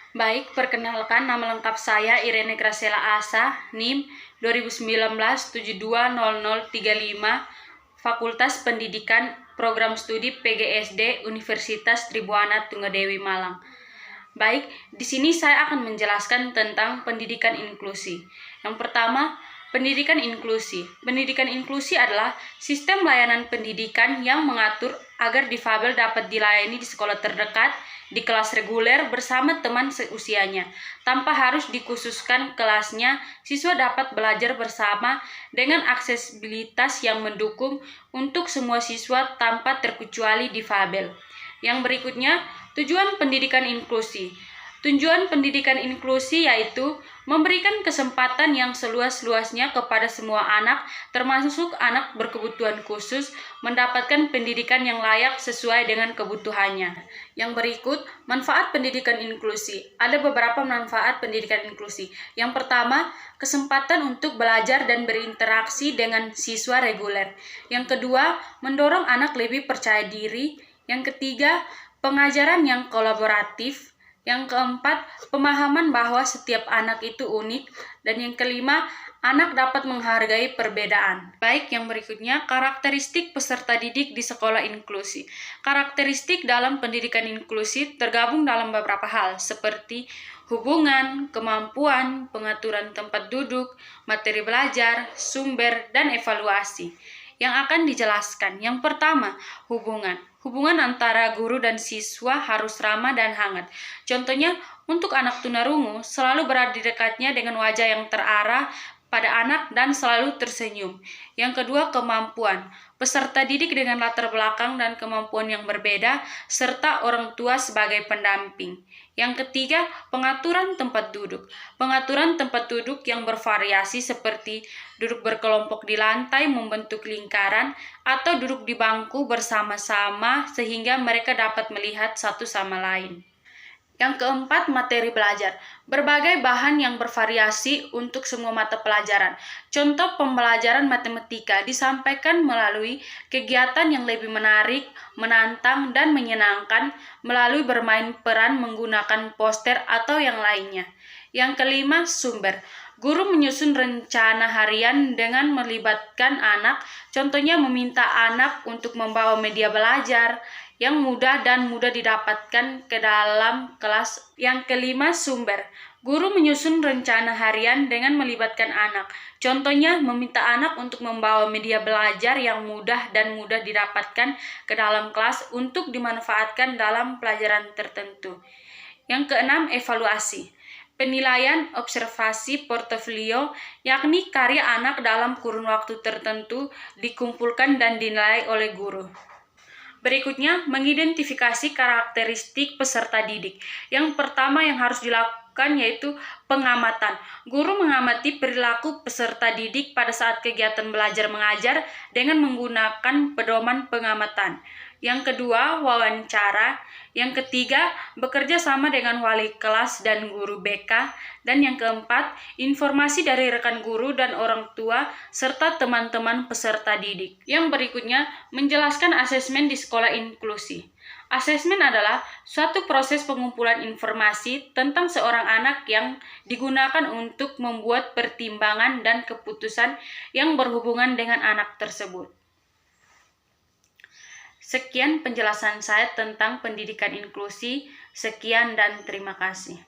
Baik, perkenalkan nama lengkap saya Irene Graciela Asa, NIM 2019-720035, Fakultas Pendidikan Program Studi PGSD Universitas Tribuana Tunggadewi Malang. Baik, di sini saya akan menjelaskan tentang pendidikan inklusi. Yang pertama, pendidikan inklusi. Pendidikan inklusi adalah sistem layanan pendidikan yang mengatur agar difabel dapat dilayani di sekolah terdekat, di kelas reguler bersama teman seusianya. Tanpa harus dikhususkan kelasnya, siswa dapat belajar bersama dengan aksesibilitas yang mendukung untuk semua siswa tanpa terkecuali difabel. Yang berikutnya, tujuan pendidikan inklusi. Tujuan pendidikan inklusi yaitu memberikan kesempatan yang seluas-luasnya kepada semua anak, termasuk anak berkebutuhan khusus, mendapatkan pendidikan yang layak sesuai dengan kebutuhannya. Yang berikut, manfaat pendidikan inklusi. Ada beberapa manfaat pendidikan inklusi. Yang pertama, kesempatan untuk belajar dan berinteraksi dengan siswa reguler. Yang kedua, mendorong anak lebih percaya diri. Yang ketiga, pengajaran yang kolaboratif. Yang keempat, pemahaman bahwa setiap anak itu unik. Dan yang kelima, anak dapat menghargai perbedaan. Baik, yang berikutnya, karakteristik peserta didik di sekolah inklusi. Karakteristik dalam pendidikan inklusi tergabung dalam beberapa hal, seperti hubungan, kemampuan, pengaturan tempat duduk, materi belajar, sumber, dan evaluasi. Yang akan dijelaskan, yang pertama, hubungan. Hubungan antara guru dan siswa harus ramah dan hangat. Contohnya, untuk anak tunarungu, selalu berada di dekatnya dengan wajah yang terarah pada anak dan selalu tersenyum. Yang kedua, kemampuan. Peserta didik dengan latar belakang dan kemampuan yang berbeda, serta orang tua sebagai pendamping. Yang ketiga, pengaturan tempat duduk. Pengaturan tempat duduk yang bervariasi seperti duduk berkelompok di lantai membentuk lingkaran atau duduk di bangku bersama-sama sehingga mereka dapat melihat satu sama lain. Yang keempat, materi belajar. Berbagai bahan yang bervariasi untuk semua mata pelajaran. Contoh pembelajaran matematika disampaikan melalui kegiatan yang lebih menarik, menantang, dan menyenangkan melalui bermain peran menggunakan poster atau yang lainnya. Yang kelima, sumber. Guru menyusun rencana harian dengan melibatkan anak, contohnya meminta anak untuk membawa media belajar yang mudah dan mudah didapatkan ke dalam kelas. Yang kelima, sumber. Guru menyusun rencana harian dengan melibatkan anak. Contohnya, meminta anak untuk membawa media belajar yang mudah dan mudah didapatkan ke dalam kelas untuk dimanfaatkan dalam pelajaran tertentu. Yang keenam, evaluasi. Penilaian observasi portofolio, yakni karya anak dalam kurun waktu tertentu dikumpulkan dan dinilai oleh guru. Berikutnya, mengidentifikasi karakteristik peserta didik. Yang pertama yang harus dilakukan yaitu pengamatan. Guru mengamati perilaku peserta didik pada saat kegiatan belajar mengajar dengan menggunakan pedoman pengamatan. Yang kedua, wawancara. Yang ketiga, bekerja sama dengan wali kelas dan guru BK. Dan yang keempat, informasi dari rekan guru dan orang tua serta teman-teman peserta didik. Yang berikutnya, menjelaskan asesmen di sekolah inklusi. Asesmen adalah suatu proses pengumpulan informasi tentang seorang anak yang digunakan untuk membuat pertimbangan dan keputusan yang berhubungan dengan anak tersebut. Sekian penjelasan saya tentang pendidikan inklusi. Sekian dan terima kasih.